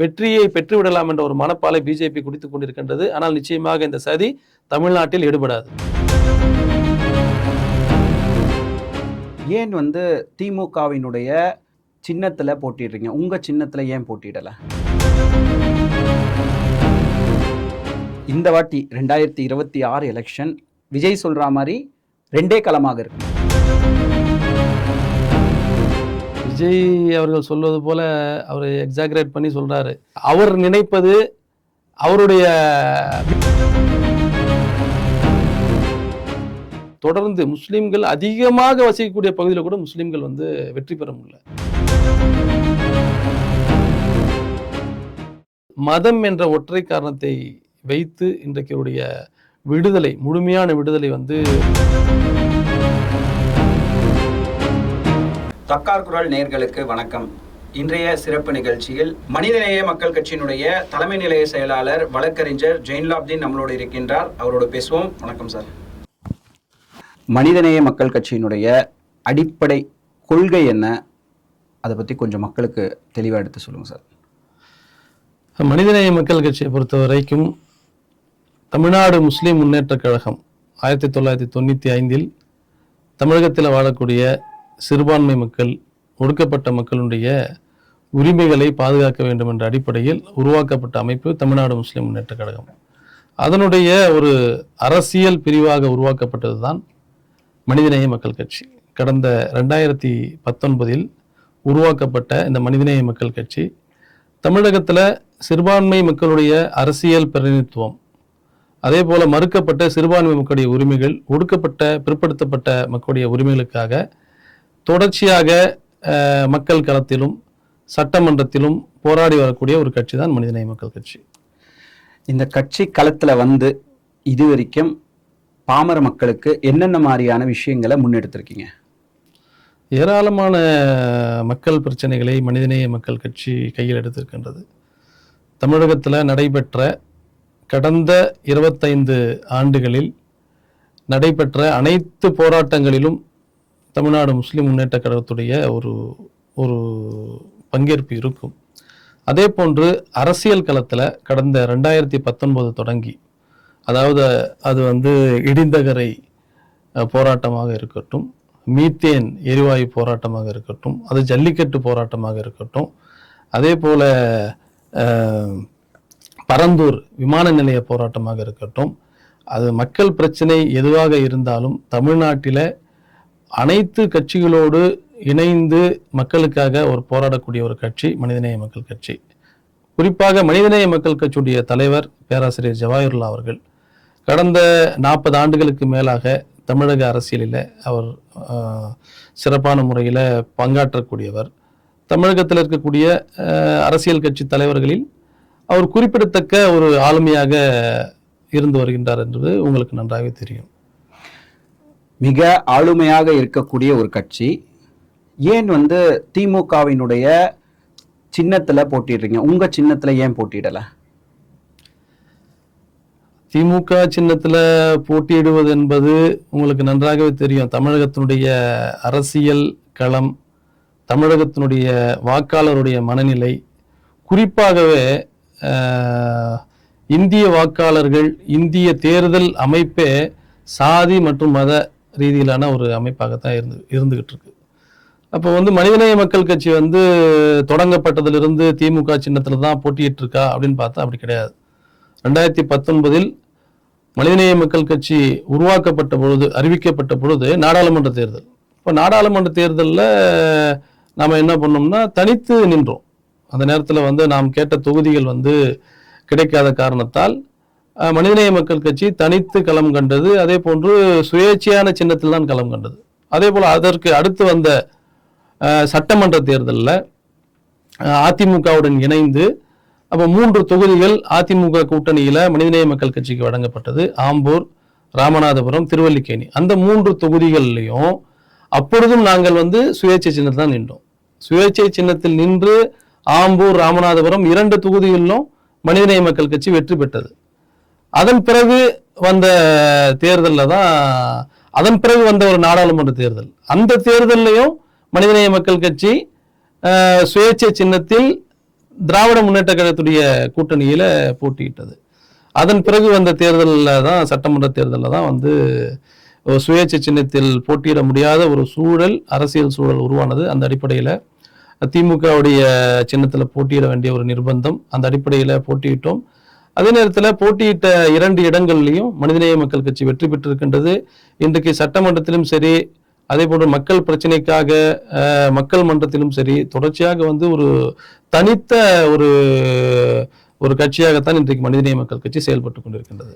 வெற்றியை பெற்றுவிடலாம் என்ற ஒரு மனப்பாலை பிஜேபி குடித்துக் கொண்டிருக்கின்றது. ஆனால் நிச்சயமாக இந்த சதி தமிழ்நாட்டில் எடுபடாது. ஏன் திமுகவினுடைய சின்னத்துல போட்டிடுறீங்க, உங்க சின்னத்துல ஏன் போட்டிடல? இந்த வாட்டி 2026 எலெக்ஷன் விஜய் சொல்ற மாதிரி 2 களமாக இருக்கு. விஜய் அவர்கள் சொல்வது போல அவர் எக்ஸாகரேட் பண்ணி சொல்றாரு. அவர் நினைப்பது அவருடைய தொடர்ந்து முஸ்லிம்கள் அதிகமாக வசிக்கக்கூடிய பகுதியில் கூட முஸ்லிம்கள் வெற்றி பெற முடியல. மதம் என்ற ஒற்றை காரணத்தை வைத்து இன்றைக்கு விடுதலை, முழுமையான விடுதலை தக்கார் குரல் நேயர்களுக்கு வணக்கம். இன்றைய சிறப்பு நிகழ்ச்சியில் மனிதநேய மக்கள் கட்சியினுடைய தலைமை நிலைய செயலாளர் வழக்கறிஞர் ஜெயின்லாப்தீன் நம்மளோடு இருக்கின்றார். அவரோடு பேசுவோம். வணக்கம் சார். மனிதநேய மக்கள் கட்சியினுடைய அடிப்படை கொள்கை என்ன, அதை பற்றி கொஞ்சம் மக்களுக்கு தெளிவாக எடுத்து சொல்லுங்க சார். மனிதநேய மக்கள் கட்சியை பொறுத்த வரைக்கும் தமிழ்நாடு முஸ்லிம் முன்னேற்ற கழகம் 1995 தமிழகத்தில் வாழக்கூடிய சிறுபான்மை மக்கள், ஒடுக்கப்பட்ட மக்களுடைய உரிமைகளை பாதுகாக்க வேண்டும் என்ற அடிப்படையில் உருவாக்கப்பட்ட அமைப்பு தமிழ்நாடு முஸ்லிம் முன்னேற்ற கழகம். அதனுடைய ஒரு அரசியல் பிரிவாக உருவாக்கப்பட்டது தான் மனிதநேய மக்கள் கட்சி. கடந்த 2019 உருவாக்கப்பட்ட இந்த மனிதநேய மக்கள் கட்சி தமிழகத்தில் சிறுபான்மை மக்களுடைய அரசியல் பிரதிநிதித்துவம், அதே போல மறுக்கப்பட்ட சிறுபான்மை மக்களுடைய உரிமைகள், ஒடுக்கப்பட்ட பிற்படுத்தப்பட்ட மக்களுடைய உரிமைகளுக்காக தொடர்ச்சியாக மக்கள் களத்திலும் சட்டமன்றத்திலும் போராடி வரக்கூடிய ஒரு கட்சி தான் மனிதநேய மக்கள் கட்சி. இந்த கட்சி களத்தில் இதுவரைக்கும் பாமர மக்களுக்கு என்னென்ன மாதிரியான விஷயங்களை முன்னெடுத்திருக்கீங்க? ஏராளமான மக்கள் பிரச்சனைகளை மனிதநேய மக்கள் கட்சி கையில் எடுத்திருக்கின்றது. தமிழகத்தில் நடைபெற்ற கடந்த 25 ஆண்டுகளில் நடைபெற்ற அனைத்து போராட்டங்களிலும் தமிழ்நாடு முஸ்லிம் முன்னேற்ற கழகத்துடைய ஒரு பங்கேற்பு இருக்கும். அதே போன்று அரசியல் களத்தில் கடந்த 2019 தொடங்கி, அதாவது அது இடிந்தகரை போராட்டமாக இருக்கட்டும், மீத்தேன் எரிவாயு போராட்டமாக இருக்கட்டும், அது ஜல்லிக்கட்டு போராட்டமாக இருக்கட்டும், அதே போல பரந்தூர் விமான நிலைய போராட்டமாக இருக்கட்டும், அது மக்கள் பிரச்சனை எதுவாக இருந்தாலும் தமிழ்நாட்டில் அனைத்து கட்சிகளோடு இணைந்து மக்களுக்காக ஒரு போராடக்கூடிய ஒரு கட்சி மனிதநேய மக்கள் கட்சி. குறிப்பாக மனிதநேய மக்கள் கட்சியுடைய தலைவர் பேராசிரியர் ஜவாஹிருல்லா அவர்கள் கடந்த 40 ஆண்டுகளுக்கு மேலாக தமிழக அரசியலில் அவர் சிறப்பான முறையில் பங்காற்றக்கூடியவர். தமிழகத்தில் இருக்கக்கூடிய அரசியல் கட்சி தலைவர்களில் அவர் குறிப்பிடத்தக்க ஒரு ஆளுமையாக இருந்து வருகின்றார் என்பது உங்களுக்கு நன்றாகவே தெரியும். மிக ஆளுமையாக இருக்கக்கூடிய ஒரு கட்சி ஏன் திமுகவினுடைய சின்னத்துல போட்டிடுறீங்க, உங்க சின்னத்துல ஏன் போட்டிடல? திமுக சின்னத்துல போட்டியிடுவது என்பது உங்களுக்கு நன்றாகவே தெரியும். தமிழகத்தினுடைய அரசியல் களம், தமிழகத்தினுடைய வாக்காளருடைய மனநிலை, குறிப்பாகவே இந்திய வாக்காளர்கள், இந்திய தேர்தல் அமைப்பே சாதி மற்றும் மத ரீதியிலான ஒரு அமைப்பாகத்தான் இருந்துகிட்டு இருக்கு. அப்போ மனிதநேய மக்கள் கட்சி தொடங்கப்பட்டதிலிருந்து திமுக சின்னத்துல தான் போட்டிட்டு இருக்கா அப்படின்னு பார்த்தா அப்படி கிடையாது. 2019 மனிதநேய மக்கள் கட்சி உருவாக்கப்பட்ட பொழுது, அறிவிக்கப்பட்ட பொழுது நாடாளுமன்ற தேர்தல். இப்போ நாடாளுமன்ற தேர்தலில் நாம் என்ன பண்ணோம்னா தனித்து நின்றோம். அந்த நேரத்தில் நாம் கேட்ட தொகுதிகள் கிடைக்காத காரணத்தால் மனிதநேய மக்கள் கட்சி தனித்து களம் கண்டது. அதே போன்று சுயேட்சையான சின்னத்தில் தான் களம் கண்டது. அதே போல் அதற்கு அடுத்து வந்த சட்டமன்ற தேர்தலில் அதிமுகவுடன் இணைந்து அப்போ 3 தொகுதிகள் அதிமுக கூட்டணியில் மனிதநேய மக்கள் கட்சிக்கு வழங்கப்பட்டது. ஆம்பூர், ராமநாதபுரம், திருவல்லிக்கேணி. அந்த 3 தொகுதிகள்லையும் அப்பொழுதும் நாங்கள் சுயேட்சை சின்னத்தில் தான் நின்றோம். சுயேட்சை சின்னத்தில் நின்று ஆம்பூர், ராமநாதபுரம் 2 தொகுதிகளிலும் மனிதநேய மக்கள் கட்சி வெற்றி பெற்றது. அதன் பிறகு வந்த தேர்தலில் தான், அதன் பிறகு வந்த ஒரு நாடாளுமன்ற தேர்தல், அந்த தேர்தலையும் மனிதநேய மக்கள் கட்சி சுயேட்சை சின்னத்தில் திராவிட முன்னேற்ற கழகத்துடைய கூட்டணியில போட்டியிட்டது. அதன் பிறகு வந்த தேர்தலில் தான், சட்டமன்ற தேர்தலில் தான் வந்து சுயேட்சை சின்னத்தில் போட்டியிட முடியாத ஒரு சூழல், அரசியல் சூழல் உருவானது. அந்த அடிப்படையில் திமுகவுடைய சின்னத்தில் போட்டியிட வேண்டிய ஒரு நிர்பந்தம், அந்த அடிப்படையில் போட்டியிட்டோம். அதே நேரத்தில் போட்டியிட்ட 2 இடங்கள்லையும் மனிதநேய மக்கள் கட்சி வெற்றி பெற்றிருக்கின்றது. இன்றைக்கு சட்டமன்றத்திலும் சரி, அதே போன்று மக்கள் பிரச்சனைக்காக மக்கள் மன்றத்திலும் சரி, தொடர்ச்சியாக வந்து ஒரு தனித்த ஒரு ஒரு கட்சியாகத்தான் இன்றைக்கு மனிதநேய மக்கள் கட்சி செயல்பட்டு கொண்டிருக்கின்றது.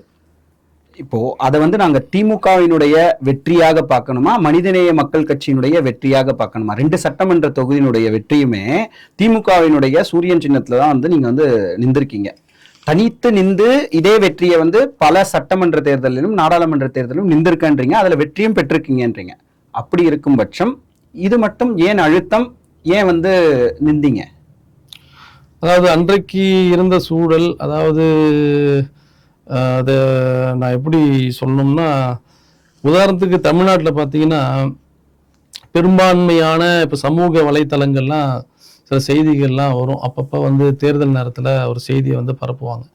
இப்போ அதை வந்து நாங்க திமுகவினுடைய வெற்றியாக பார்க்கணுமா, மனிதநேய மக்கள் கட்சியினுடைய வெற்றியாக பார்க்கணுமா? 2 சட்டமன்ற தொகுதியினுடைய வெற்றியுமே திமுகவினுடைய சூரியன் சின்னத்துல தான் வந்து நீங்க வந்து நின்றுருக்கீங்க. தனித்து நின்று இதே வெற்றியை வந்து பல சட்டமன்ற தேர்தலிலும் நாடாளுமன்ற தேர்தலிலும் நின்றுருக்கன்றீங்க, அதுல வெற்றியும் பெற்றிருக்கீங்கன்றீங்க. அப்படி இருக்கும் பட்சம் இது மட்டும் ஏன் அழுத்தம், ஏன் வந்து நின்றீங்க? அதாவது அன்றைக்கு இருந்த சூழல், அதாவது அதை நான் எப்படி சொல்லணும்னா, உதாரணத்துக்கு தமிழ்நாட்டில் பார்த்தீங்கன்னா பெரும்பான்மையான இப்போ சமூக வலைத்தளங்கள்லாம் சில செய்திகள்லாம் வரும். அப்பப்போ வந்து தேர்தல் நேரத்தில் ஒரு செய்தியை வந்து பரப்புவாங்க.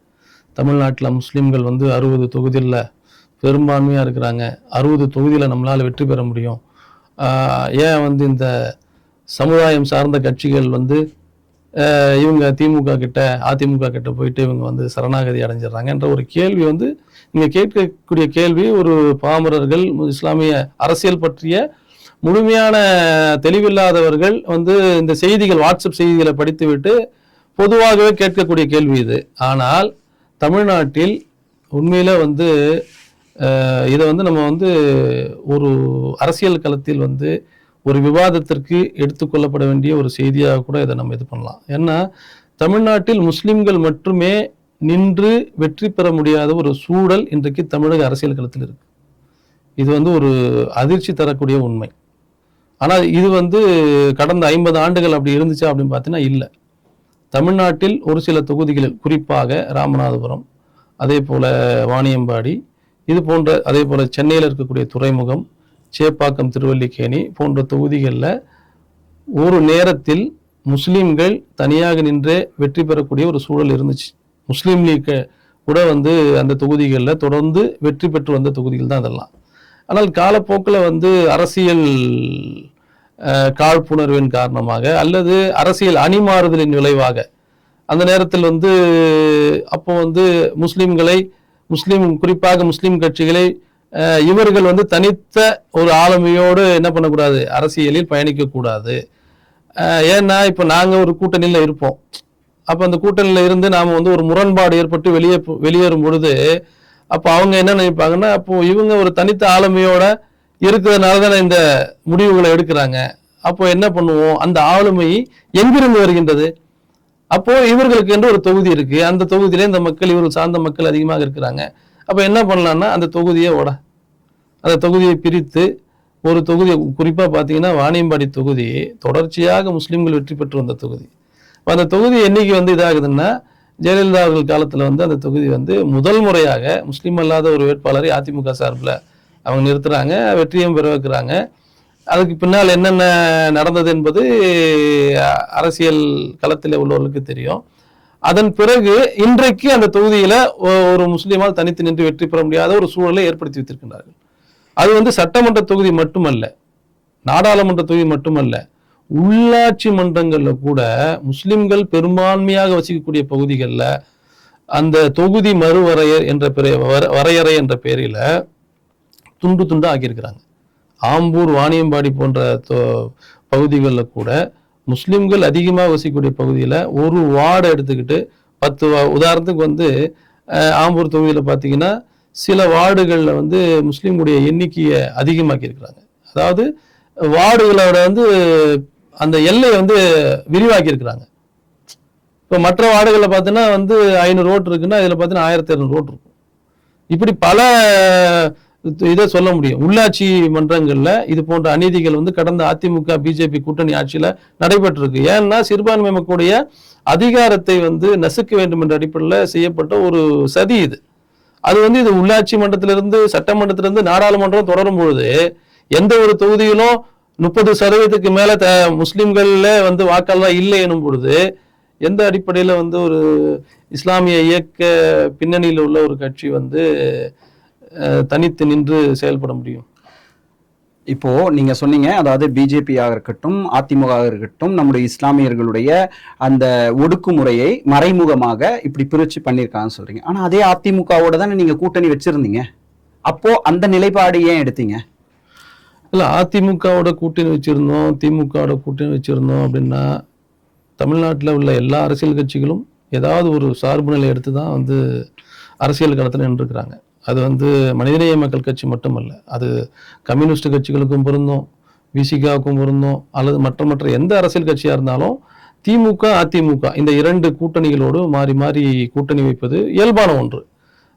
தமிழ்நாட்டில் முஸ்லீம்கள் வந்து 60 தொகுதியில் பெரும்பான்மையாக இருக்கிறாங்க, 60 தொகுதியில் நம்மளால் வெற்றி பெற முடியும், ஏன் வந்து இந்த சமுதாயம் சார்ந்த கட்சிகள் வந்து இவங்க திமுக கிட்ட அதிமுக கிட்ட போயிட்டு இவங்க வந்து சரணாகதி அடைஞ்சிடறாங்கன்ற ஒரு கேள்வி வந்து நீங்க கேட்கக்கூடிய கேள்வி, ஒரு பாமரர்கள், இஸ்லாமிய அரசியல் பற்றிய முழுமையான தெளிவில்லாதவர்கள் வந்து இந்த செய்திகள், வாட்ஸ்அப் செய்திகளை படித்துவிட்டு பொதுவாகவே கேட்கக்கூடிய கேள்வி இது. ஆனால் தமிழ்நாட்டில் உண்மையில வந்து இதை வந்து நம்ம வந்து ஒரு அரசியல் களத்தில் வந்து ஒரு விவாதத்திற்கு எடுத்துக்கொள்ளப்பட வேண்டிய ஒரு செய்தியாக கூட இதை நம்ம இது பண்ணலாம். ஏன்னா தமிழ்நாட்டில் முஸ்லிம்கள் மட்டுமே நின்று வெற்றி பெற முடியாத ஒரு சூழல் இன்றைக்கு தமிழக அரசியல் களத்தில் இருக்கு. இது வந்து ஒரு அதிர்ச்சி தரக்கூடிய உண்மை. ஆனால் இது வந்து கடந்த 50 ஆண்டுகள் அப்படி இருந்துச்சா அப்படின்னு பார்த்தீங்கன்னா இல்லை. தமிழ்நாட்டில் ஒரு சில தொகுதிகளில், குறிப்பாக ராமநாதபுரம், அதே போல வாணியம்பாடி, இது போன்ற, அதே போல சென்னையில் இருக்கக்கூடிய துறைமுகம், சேப்பாக்கம், திருவல்லிக்கேணி போன்ற தொகுதிகளில் ஒரு நேரத்தில் முஸ்லீம்கள் தனியாக நின்றே வெற்றி பெறக்கூடிய ஒரு சூழல் இருந்துச்சு. முஸ்லீம் லீக் கூட வந்து அந்த தொகுதிகளில் தொடர்ந்து வெற்றி பெற்று வந்த தொகுதிகள் தான் அதெல்லாம். ஆனால் காலப்போக்கில் வந்து அரசியல் காழ்ப்புணர்வின் காரணமாக அல்லது அரசியல் அணிமாறுதலின் விளைவாக அந்த நேரத்தில் வந்து அப்போ வந்து குறிப்பாக முஸ்லீம் கட்சிகளை இவர்கள் வந்து தனித்த ஒரு ஆளுமையோடு என்ன பண்ணக்கூடாது, அரசியலில் பயணிக்கக்கூடாது. ஏன்னா இப்போ நாங்கள் ஒரு கூட்டணியில் இருப்போம், அப்போ அந்த கூட்டணியில் இருந்து நாம் வந்து ஒரு முரண்பாடு ஏற்பட்டு வெளியேறும் பொழுது அப்போ அவங்க என்ன நினைப்பாங்கன்னா, அப்போ இவங்க ஒரு தனித்த ஆளுமையோட இருக்கிறதுனால தானே இந்த முடிவுகளை எடுக்கிறாங்க, அப்போ என்ன பண்ணுவோம், அந்த ஆளுமை எங்கிருந்து வருகின்றது, அப்போ இவர்களுக்கு என்று ஒரு தொகுதி இருக்கு, அந்த தொகுதியிலே இந்த மக்கள், இவர்கள் சார்ந்த மக்கள் அதிகமாக இருக்கிறாங்க, அப்போ என்ன பண்ணலான்னா அந்த தொகுதியை பிரித்து ஒரு தொகுதி, குறிப்பாக பார்த்தீங்கன்னா வாணியம்பாடி தொகுதி தொடர்ச்சியாக முஸ்லீம்கள் வெற்றி பெற்று வந்த தொகுதி. அந்த தொகுதி என்னைக்கு வந்து இதாகுதுன்னா, ஜெயலலிதா அவர்கள் காலத்தில் வந்து அந்த தொகுதி வந்து முதல் முறையாக முஸ்லீம் அல்லாத ஒரு வேட்பாளரை அதிமுக சார்பில் அவங்க நிறுத்துறாங்க, வெற்றியும் பெற வைக்கிறாங்க. அதுக்கு பின்னால் என்னென்ன நடந்தது என்பது அரசியல் களத்தில் உள்ளவர்களுக்கு தெரியும். அதன் பிறகு இன்றைக்கு அந்த தொகுதியில ஒரு முஸ்லீமால் தனித்து நின்று வெற்றி பெற முடியாத ஒரு சூழலை ஏற்படுத்தி வைத்திருக்கின்றார்கள். அது வந்து சட்டமன்ற தொகுதி மட்டுமல்ல, நாடாளுமன்ற தொகுதி மட்டுமல்ல, உள்ளாட்சி மன்றங்கள்ல கூட முஸ்லிம்கள் பெரும்பான்மையாக வசிக்கக்கூடிய பகுதிகளில் அந்த தொகுதி மறுவரையறை என்ற பெயரில் துண்டு துண்டா ஆக்கியிருக்கிறாங்க. ஆம்பூர், வாணியம்பாடி போன்ற பகுதிகளில் கூட முஸ்லிம்கள் அதிகமாக வசிக்கக்கூடிய பகுதியில் ஒரு வார்டை எடுத்துக்கிட்டு 10 உதாரணத்துக்கு வந்து ஆம்பூர் தொகுதியில் பார்த்தீங்கன்னா சில வார்டுகளில் வந்து முஸ்லீமுடைய எண்ணிக்கையை அதிகமாக்கி இருக்கிறாங்க. அதாவது வார்டுகளோட வந்து அந்த எல்லையை வந்து விரிவாக்கி இருக்கிறாங்க. இப்போ மற்ற வார்டுகளில் பார்த்தீங்கன்னா வந்து 500 ஓட்டு இருக்குன்னா இதில் பார்த்தீங்கன்னா 1200 ஓட்டு இருக்கும். இப்படி பல இதை சொல்ல முடியும். உள்ளாட்சி மன்றங்களில் இது போன்ற அநீதிகள் வந்து கடந்த அதிமுக பிஜேபி கூட்டணி ஆட்சியில் நடைபெற்றிருக்கு. ஏன்னா சிறுபான்மை மக்களுடைய அதிகாரத்தை வந்து நசுக்க வேண்டும் என்ற அடிப்படையில் செய்யப்பட்ட ஒரு சதி இது. அது வந்து இது உள்ளாட்சி மன்றத்திலிருந்து சட்டமன்றத்திலிருந்து நாடாளுமன்றம் தொடரும் பொழுது எந்த ஒரு தொகுதியிலும் 30% மேல முஸ்லிம்கள்ல வந்து வாக்காளர் இல்லை எனும் பொழுது எந்த அடிப்படையில் வந்து ஒரு இஸ்லாமிய இயக்க பின்னணியில் உள்ள ஒரு கட்சி வந்து தனித்து நின்று செயல்பட முடியும்? இப்போ நீங்க சொன்னீங்க, அதாவது பிஜேபியாக இருக்கட்டும், அதிமுக இருக்கட்டும், நம்முடைய இஸ்லாமியர்களுடைய அந்த ஒடுக்குமுறையை மறைமுகமாக இப்படி பிரிச்சு பண்ணியிருக்காங்கன்னு சொல்றீங்க. ஆனா அதே அதிமுகவோட தானே நீங்க கூட்டணி வச்சிருந்தீங்க. அப்போ அந்த நிலைப்பாடு ஏன் எடுத்தீங்க? இல்லை, அதிமுகவோட கூட்டணி வச்சிருந்தோம், திமுகவோட கூட்டணி வச்சிருந்தோம் அப்படின்னா தமிழ்நாட்டில் உள்ள எல்லா அரசியல் கட்சிகளும் ஏதாவது ஒரு சார்பு நிலை எடுத்து தான் வந்து அரசியல் களத்தில் நின்றுருக்கிறாங்க. அது வந்து மனிதநேய மக்கள் கட்சி மட்டுமல்ல, அது கம்யூனிஸ்ட் கட்சிகளுக்கும் பொருந்தும், விசிகாவுக்கும் பொருந்தும், அல்லது மற்ற எந்த அரசியல் கட்சியாக இருந்தாலும் திமுக அதிமுக இந்த 2 கூட்டணிகளோடு மாறி மாறி கூட்டணி வைப்பது இயல்பான ஒன்று.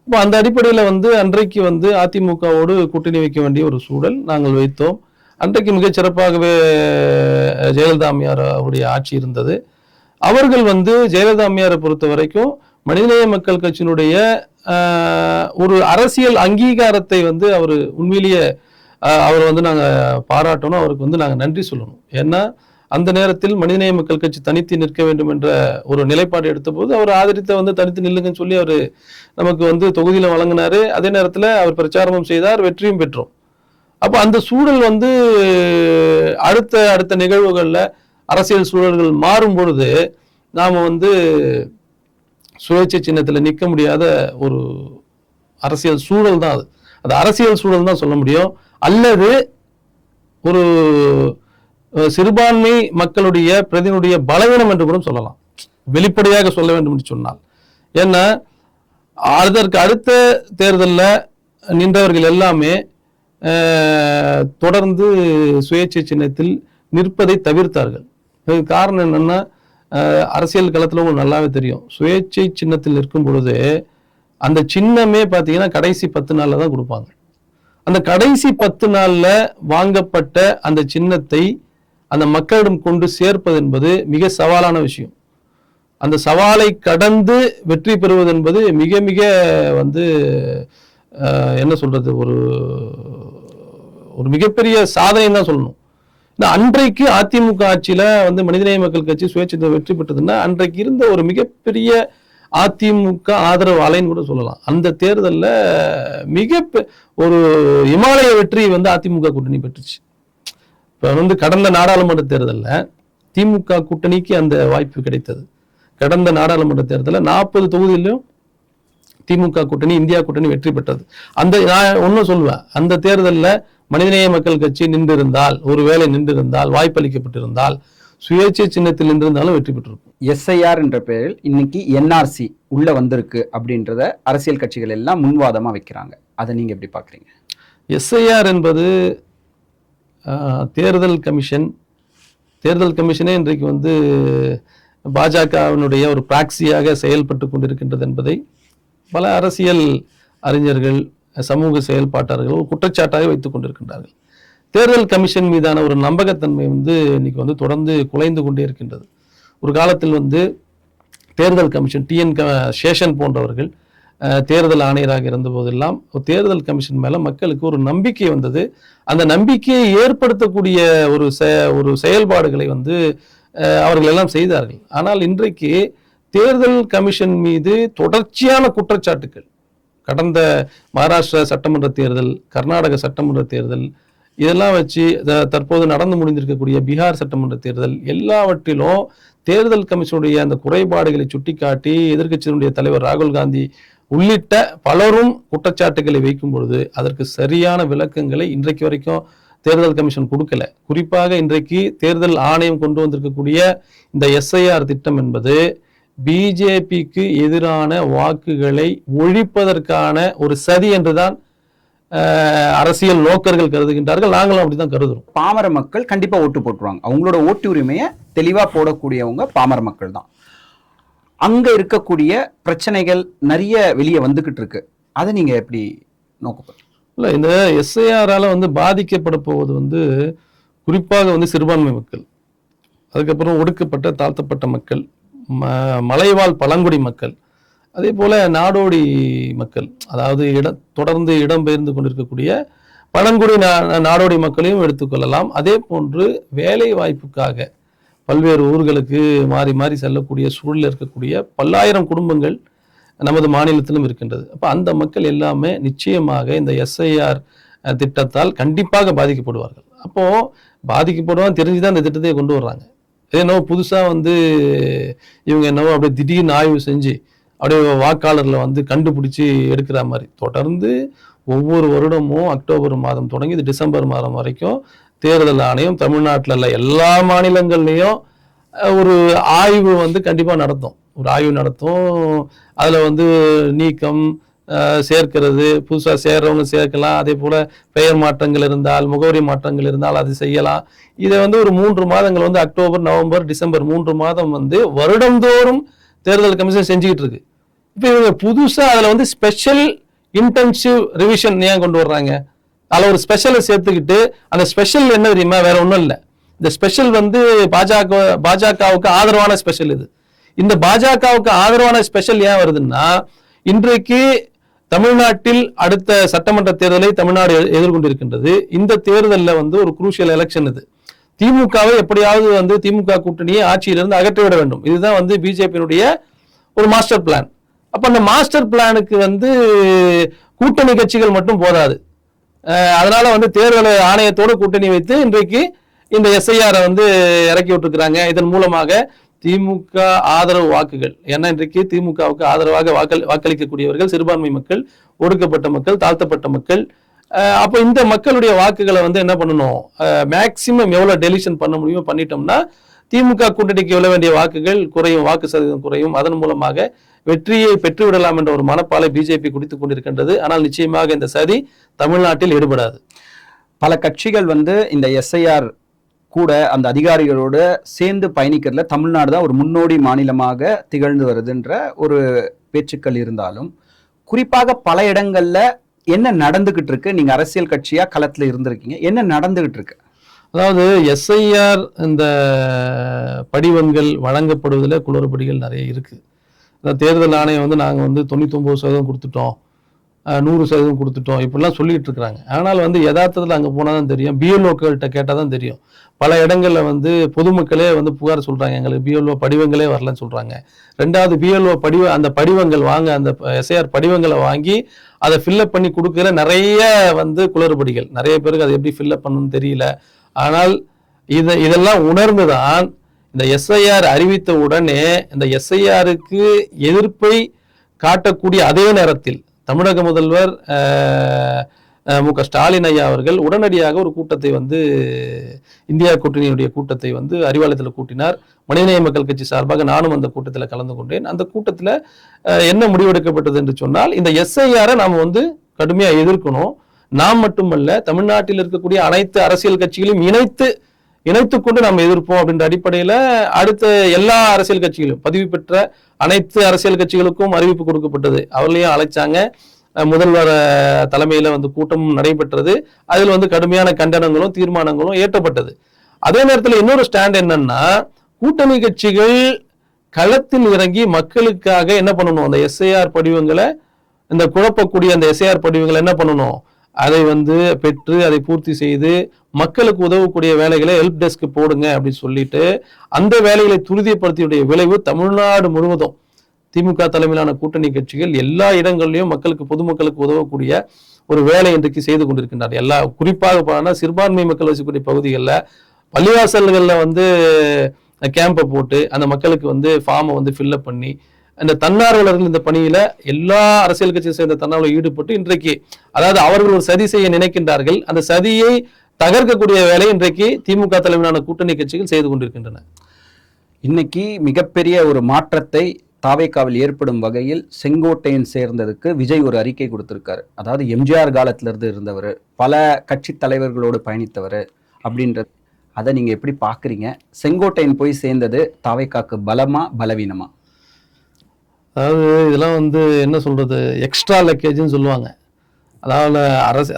இப்போ அந்த அடிப்படையில் வந்து அன்றைக்கு வந்து அதிமுகவோடு கூட்டணி வைக்க வேண்டிய ஒரு சூழல் நாங்கள் வைத்தோம். அன்றைக்கு மிகச் சிறப்பாகவே ஜெயலலிதா அம்மையார் அவருடைய ஆட்சி இருந்தது. அவர்கள் வந்து ஜெயலலிதா அம்மையாரை பொறுத்த வரைக்கும் மனிதநேய மக்கள் கட்சியினுடைய ஒரு அரசியல் அங்கீகாரத்தை வந்து அவர் உண்மையிலேயே அவர் வந்து நாங்கள் பாராட்டணும், அவருக்கு வந்து நாங்கள் நன்றி சொல்லணும். ஏன்னா அந்த நேரத்தில் மனிதநேய மக்கள் கட்சி தனித்து நிற்க வேண்டும் என்ற ஒரு நிலைப்பாடு எடுத்தபோது அவர் ஆதரித்த வந்து தனித்து நில்லுங்கன்னு சொல்லி அவர் நமக்கு வந்து தொகுதியில் வழங்கினாரு. அதே நேரத்தில் அவர் பிரச்சாரமும் செய்தார், வெற்றியும் பெற்றோம். அப்போ அந்த சூழல் வந்து அடுத்த நிகழ்வுகளில் அரசியல் சூழல்கள் மாறும் பொழுது நாம் வந்து சுயேட்சை சின்னத்தில் நிற்க முடியாத ஒரு அரசியல் சூழல் தான் அது அரசியல் சூழல் தான் சொல்ல முடியும். அல்லது ஒரு சிறுபான்மை மக்களுடைய பிரதிநிதியுடைய பலவீனம் என்று கூட சொல்லலாம், வெளிப்படையாக சொல்ல வேண்டும் என்று சொன்னால். ஏன்னா அதற்கு அடுத்த தேர்தலில் நின்றவர்கள் எல்லாமே தொடர்ந்து சுயேட்சை சின்னத்தில் நிற்பதை தவிர்த்தார்கள். இதுக்கு காரணம் என்னன்னா, அரசியல் களத்தில் உங்களுக்கு நல்லாவே தெரியும், சுயேட்சை சின்னத்தில் நிற்கும் பொழுது அந்த சின்னமே பார்த்தீங்கன்னா கடைசி 10 நாளில் தான் கொடுப்பாங்க. அந்த கடைசி 10 நாளில் வாங்கப்பட்ட அந்த சின்னத்தை அந்த மக்களிடம் கொண்டு சேர்ப்பது என்பது மிக சவாலான விஷயம். அந்த சவாலை கடந்து வெற்றி பெறுவது என்பது மிக மிக வந்து என்ன சொல்றது, ஒரு மிகப்பெரிய சாதனை தான் சொல்லணும். அன்றைக்கு அதிமுக ஆட்சியில வந்து மனிதநேய மக்கள் கட்சி சுயேட்சை வெற்றி பெற்றதுன்னா அன்றைக்கு இருந்த ஒரு மிகப்பெரிய அதிமுக ஆதரவு அலைன்னு கூட சொல்லலாம். அந்த தேர்தலில் ஒரு இமாலய வெற்றி வந்து அதிமுக கூட்டணி பெற்றுச்சு. இப்போ வந்து கடந்த நாடாளுமன்ற தேர்தலில் திமுக கூட்டணிக்கு அந்த வாய்ப்பு கிடைத்தது. கடந்த நாடாளுமன்ற தேர்தலில் 40 தொகுதியிலும் திமுக கூட்டணி இந்தியா கூட்டணி வெற்றி பெற்றது. நான் ஒன்றும் சொல்லுவேன், அந்த தேர்தலில் மனிதநேய மக்கள் கட்சி நின்றிருந்தால், ஒருவேளை நின்றிருந்தால், வாய்ப்பளிக்கப்பட்டிருந்தால், சுயேட்சை சின்னத்தில் நின்றிருந்தாலும் வெற்றி பெற்றிருக்கும். எஸ்ஐஆர் என்ற பெயரில் இன்னைக்கு என்ஆர்சி உள்ள வந்திருக்கு அப்படின்றத அரசியல் கட்சிகள் எல்லாம் முன்வாதமா வைக்கிறாங்க. அதை நீங்க எப்படி பாக்குறீங்க? எஸ்ஐஆர் என்பது தேர்தல் கமிஷனே இன்றைக்கு வந்து பாஜகவினுடைய ஒரு பிராக்சியாக செயல்பட்டு கொண்டிருக்கின்றது என்பதை பல அரசியல் அறிஞர்கள், சமூக செயல்பாட்டாளர்கள் குற்றச்சாட்டாக வைத்துக் கொண்டிருக்கின்றார்கள். தேர்தல் கமிஷன் மீதான ஒரு நம்பகத்தன்மை வந்து இன்னைக்கு வந்து தொடர்ந்து குலைந்து கொண்டே இருக்கின்றது. ஒரு காலத்தில் வந்து தேர்தல் கமிஷன் சேஷன் போன்றவர்கள் தேர்தல் ஆணையராக இருந்த போதெல்லாம் தேர்தல் கமிஷன் மேல மக்களுக்கு ஒரு நம்பிக்கை வந்தது. அந்த நம்பிக்கையை ஏற்படுத்தக்கூடிய ஒரு செயல்பாடுகளை வந்து அவர்கள் எல்லாம் செய்தார்கள். ஆனால் இன்றைக்கு தேர்தல் கமிஷன் மீது தொடர்ச்சியான குற்றச்சாட்டுகள், கடந்த மகாராஷ்டிரா சட்டமன்ற தேர்தல், கர்நாடக சட்டமன்ற தேர்தல், இதெல்லாம் வச்சு தற்போது நடந்து முடிந்திருக்கக்கூடிய பீகார் சட்டமன்ற தேர்தல், எல்லாவற்றிலும் தேர்தல் கமிஷனுடைய அந்த குறைபாடுகளை சுட்டிக்காட்டி எதிர்க்கட்சியினுடைய தலைவர் ராகுல் காந்தி உள்ளிட்ட பலரும் குற்றச்சாட்டுகளை வைக்கும் பொழுது அதற்கு சரியான விளக்கங்களை இன்றைக்கு வரைக்கும் தேர்தல் கமிஷன் கொடுக்கல. குறிப்பாக இன்றைக்கு தேர்தல் ஆணையம் கொண்டு வந்திருக்கக்கூடிய இந்த எஸ்ஐஆர் திட்டம் என்பது பிஜேபிக்கு எதிரான வாக்குகளை ஒழிப்பதற்கான ஒரு சதி என்றுதான் அரசியல் நோக்கர்கள் கருதுகின்றார்கள். நாங்களும் அப்படிதான் கருதுறோம். பாமர மக்கள் கண்டிப்பா ஓட்டு போட்டுருவாங்க. அவங்களோட ஓட்டு உரிமையை தெளிவா போடக்கூடியவங்க பாமர மக்கள் தான். அங்க இருக்கக்கூடிய பிரச்சனைகள் நிறைய வெளியே வந்துகிட்டு இருக்கு. அதை நீங்க எப்படி நோக்கப்படுறீங்க? இல்லை, இந்த எஸ்ஐஆரால வந்து பாதிக்கப்பட போவது வந்து குறிப்பாக வந்து சிறுபான்மை மக்கள், அதுக்கப்புறம் ஒடுக்கப்பட்ட தாழ்த்தப்பட்ட மக்கள், மலைவாழ் பழங்குடி மக்கள், அதே போல நாடோடி மக்கள், அதாவது தொடர்ந்து இடம்பெயர்ந்து கொண்டிருக்கக்கூடிய பழங்குடி நாடோடி மக்களையும் எடுத்துக்கொள்ளலாம். அதே போன்று வேலை வாய்ப்புக்காக பல்வேறு ஊர்களுக்கு மாறி மாறி செல்லக்கூடிய சூழலில் இருக்கக்கூடிய பல்லாயிரம் குடும்பங்கள் நமது மாநிலத்திலும் இருக்கின்றது. அப்போ அந்த மக்கள் எல்லாமே நிச்சயமாக இந்த எஸ்ஐஆர் திட்டத்தால் கண்டிப்பாக பாதிக்கப்படுவார்கள். அப்போ பாதிக்கப்படுவான்னு தெரிஞ்சுதான் இந்த திட்டத்தை கொண்டு வர்றாங்க. என்னவோ புதுசா இவங்க என்னவோ அப்படியே திடீர்னு ஆய்வு செஞ்சு அப்படியே வாக்காளர்களை கண்டுபிடிச்சு எடுக்கிற மாதிரி தொடர்ந்து ஒவ்வொரு வருடமும் அக்டோபர் மாதம் தொடங்கி இது டிசம்பர் மாதம் வரைக்கும் தேர்தல் ஆணையம் தமிழ்நாட்டில் உள்ள எல்லா மாநிலங்கள்லையும் ஒரு ஆய்வு கண்டிப்பா நடத்தும். ஒரு ஆய்வு நடத்தும். அதுல நீக்கம் சேர்க்கிறது, புதுசா சேர்றவங்க சேர்க்கலாம். அதே போல பெயர் மாற்றங்கள் இருந்தால், முகவரி மாற்றங்கள் இருந்தால் அது செய்யலாம். இதை ஒரு 3 மாதங்கள் அக்டோபர், நவம்பர், டிசம்பர் 3 மாதம் வருடந்தோறும் தேர்தல் கமிஷன் செஞ்சுக்கிட்டு இருக்கு. இப்ப இவங்க புதுசா அதுல ஸ்பெஷல் இன்டென்சிவ் ரிவிஷன் ஏன் கொண்டு வர்றாங்க? அதுல ஒரு ஸ்பெஷலை சேர்த்துக்கிட்டு, அந்த ஸ்பெஷல் என்ன தெரியுமா? வேற ஒண்ணும் இல்லை. இந்த ஸ்பெஷல் பாஜகவுக்கு ஆதரவான ஸ்பெஷல் இது. இந்த பாஜகவுக்கு ஆதரவான ஸ்பெஷல் ஏன் வருதுன்னா, இன்றைக்கு தமிழ்நாட்டில் அடுத்த சட்டமன்ற தேர்தலை தமிழ்நாடு எதிர்கொண்டிருக்கின்றது. இந்த தேர்தலில் ஒரு குரூஷியல் எலெக்ஷன் இது. திமுகவை எப்படியாவது திமுக கூட்டணியை ஆட்சியிலிருந்து அகற்றிவிட வேண்டும். இதுதான் பிஜேபியினுடைய ஒரு மாஸ்டர் பிளான். அப்ப அந்த மாஸ்டர் பிளானுக்கு கூட்டணி கட்சிகள் மட்டும் போதாது. அதனால தேர்தல் ஆணையத்தோடு கூட்டணி வைத்து இன்றைக்கு இந்த எஸ்ஐஆரை இறக்கி விட்டுருக்கிறாங்க. இதன் மூலமாக திமுக ஆதரவு வாக்குகள், ஏன்னா இன்றைக்கு திமுகவுக்கு ஆதரவாக வாக்களிக்கக்கூடியவர்கள் சிறுபான்மை மக்கள், ஒடுக்கப்பட்ட மக்கள், தாழ்த்தப்பட்ட மக்கள். அப்போ இந்த மக்களுடைய வாக்குகளை என்ன பண்ணணும்? மேக்சிமம் எவ்வளவு டெலிஷன் பண்ண முடியுமோ பண்ணிட்டோம்னா திமுக கூட்டணிக்கு எவ்வளவு வேண்டிய வாக்குகள் குறையும், வாக்கு சதவீதம் குறையும். அதன் மூலமாக வெற்றியை பெற்றுவிடலாம் என்ற ஒரு மனப்பாலை பிஜேபி குடித்துக் கொண்டிருக்கின்றது. ஆனால் நிச்சயமாக இந்த சதி தமிழ்நாட்டில் ஈடுபடாது. பல கட்சிகள் இந்த எஸ்ஐஆர் கூட அந்த அதிகாரிகளோட சேர்ந்து பயணிக்கிறதுல தமிழ்நாடு தான் ஒரு முன்னோடி மாநிலமாக திகழ்ந்து வருதுன்ற ஒரு பேச்சுக்கள் இருந்தாலும், குறிப்பாக பல இடங்கள்ல என்ன நடந்துகிட்டு இருக்கு? நீங்க அரசியல் கட்சியா களத்துல இருந்திருக்கீங்க, என்ன நடந்துகிட்டு இருக்கு? அதாவது எஸ்ஐஆர் இந்த படிவங்கள் வழங்கப்படுவதில் குளறுபடிகள் நிறைய இருக்கு. தேர்தல் ஆணையம் நாங்கள் 99% கொடுத்துட்டோம், 100% கொடுத்துட்டோம், இப்படிலாம் சொல்லிட்டு இருக்கிறாங்க. ஆனால் யதார்த்தத்தில் அங்கே போனால் தான் தெரியும். பிஎல்ஓக்கள்கிட்ட கேட்டால் தான் தெரியும். பல இடங்களில் பொதுமக்களே புகார் சொல்கிறாங்க, எங்களுக்கு பிஎல்ஓ படிவங்களே வரலன்னு சொல்கிறாங்க. ரெண்டாவது பிஎல்ஓ அந்த படிவங்கள் அந்த எஸ்ஐஆர் படிவங்களை வாங்கி அதை ஃபில்லப் பண்ணி கொடுக்குற நிறைய குளறுபடிகள். நிறைய பேருக்கு அதை எப்படி ஃபில்லப் பண்ணணும்னு தெரியல. ஆனால் இதெல்லாம் உணர்ந்துதான் இந்த எஸ்ஐஆர் அறிவித்த உடனே இந்த எஸ்ஐஆருக்கு எதிர்ப்பை காட்டக்கூடிய அதே நேரத்தில் தமிழக முதல்வர் மு.க. ஸ்டாலின் ஐயா அவர்கள் உடனடியாக ஒரு கூட்டத்தை இந்தியா கூட்டணியுடைய கூட்டத்தை அறிவாலயத்தில் கூட்டினார். மனிதநேய மக்கள் கட்சி சார்பாக நானும் அந்த கூட்டத்தில் கலந்து கொண்டேன். அந்த கூட்டத்தில் என்ன முடிவெடுக்கப்பட்டது என்று சொன்னால், இந்த எஸ்ஐஆரை நாம் கடுமையாக எதிர்க்கணும். நாம் மட்டுமல்ல, தமிழ்நாட்டில் இருக்கக்கூடிய அனைத்து அரசியல் கட்சிகளையும் இணைத்து கொண்டு நாம் எதிர்ப்போம் அப்படின்ற அடிப்படையில் அடுத்த எல்லா அரசியல் கட்சிகளும், பதிவு பெற்ற அனைத்து அரசியல் கட்சிகளுக்கும் அறிவிப்பு கொடுக்கப்பட்டது. அவர்களையும் அழைச்சாங்க. முதல்வர் தலைமையில கூட்டமும் நடைபெற்றது. அதில் கடுமையான கண்டனங்களும் தீர்மானங்களும் ஏற்றப்பட்டது. அதே நேரத்தில் இன்னொரு ஸ்டாண்ட் என்னன்னா, கூட்டணி கட்சிகள் களத்தில் இறங்கி மக்களுக்காக என்ன பண்ணணும்? அந்த எஸ்ஐஆர் படிவங்களை, இந்த குழப்பக்கூடிய அந்த எஸ்ஐஆர் படிவங்களை என்ன பண்ணணும்? அதை பெற்று அதை பூர்த்தி செய்து மக்களுக்கு உதவக்கூடிய வேலைகளை ஹெல்ப் டெஸ்க் போடுங்க அப்படின்னு சொல்லிட்டு அந்த வேலைகளை துரிதப்படுத்தியுடைய விளைவு தமிழ்நாடு முழுவதும் திமுக தலைமையிலான கூட்டணி கட்சிகள் எல்லா இடங்களிலும் பொதுமக்களுக்கு உதவக்கூடிய ஒரு வேலை இன்றைக்கு செய்து கொண்டிருக்கின்றார். குறிப்பாக பார்த்தா சிறுபான்மை மக்கள் வசிக்கக்கூடிய பகுதிகளில் பள்ளிவாசல்களில் கேம்பை போட்டு அந்த மக்களுக்கு ஃபார்மை ஃபில்லப் பண்ணி அந்த தன்னார்வலர்கள் இந்த பணியில எல்லா அரசியல் கட்சியை சேர்ந்த தன்னார்வலர்கள் ஈடுபட்டு இன்றைக்கு, அதாவது அவர்கள் ஒரு சதி செய்ய நினைக்கின்றார்கள், அந்த சதியை தகர்க்கக்கூடிய வேலை இன்றைக்கு திமுக தலைமையிலான கூட்டணி கட்சிகள் செய்து கொண்டிருக்கின்றன. இன்னைக்கு மிகப்பெரிய ஒரு மாற்றத்தை தாவேக்காவில் ஏற்படும் வகையில் செங்கோட்டையன் சேர்ந்ததுக்கு விஜய் ஒரு அறிக்கை கொடுத்திருக்காரு. அதாவது எம்ஜிஆர் காலத்துல இருந்து இருந்தவர், பல கட்சி தலைவர்களோடு பயணித்தவர் அப்படின்றது. அதை நீங்க எப்படி பாக்குறீங்க? செங்கோட்டையன் போய் சேர்ந்தது தாவேக்காக்கு பலமா பலவீனமா? அதாவது இதெல்லாம் என்ன சொல்றது, எக்ஸ்ட்ரா லக்கேஜ்னு சொல்லுவாங்க.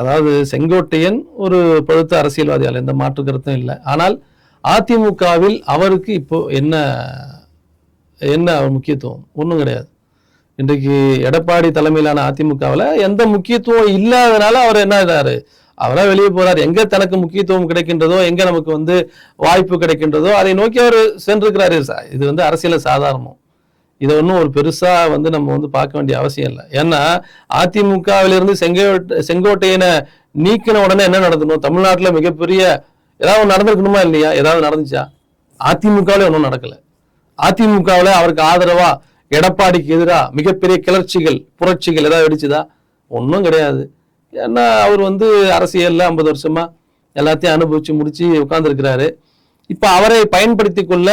அதாவது செங்கோட்டையன் ஒரு பழுத்த அரசியல்வாதியால் எந்த மாற்று கருத்தும் இல்லை. ஆனால் அதிமுகவில் அவருக்கு இப்போ என்ன முக்கியத்துவம்? ஒன்றும் கிடையாது. இன்றைக்கு எடப்பாடி தலைமையிலான அதிமுகவில் எந்த முக்கியத்துவம் இல்லாதனால அவர் என்ன ஆகிறாரு? அவரா வெளியே போறார். எங்க தனக்கு முக்கியத்துவம் கிடைக்கின்றதோ, எங்க நமக்கு வந்து வாய்ப்பு கிடைக்கின்றதோ அதை நோக்கி அவர் சென்றிருக்கிறாரு. இது வந்து அரசியல சாதாரணம். இதை ஒன்றும் ஒரு பெருசா வந்து நம்ம வந்து பார்க்க வேண்டிய அவசியம் இல்லை. ஏன்னா அதிமுகவிலிருந்து செங்கோட்டையனை நீக்கின உடனே என்ன நடந்தணும்? தமிழ்நாட்டுல மிகப்பெரிய ஏதாவது நடந்திருக்கணுமா இல்லையா? ஏதாவது நடந்துச்சா? அதிமுகவில ஒன்றும் நடக்கல. அதிமுகவில் அவருக்கு ஆதரவா எடப்பாடிக்கு எதிராக மிகப்பெரிய கிளர்ச்சிகள், புரட்சிகள் ஏதாவது வெடிச்சுதா? ஒன்றும் கிடையாது. ஏன்னா அவர் வந்து அரசியல்ல 50 வருஷமா எல்லாத்தையும் அனுபவிச்சு முடிச்சு உட்கார்ந்துருக்கிறாரு. இப்ப அவரை பயன்படுத்தி கொள்ள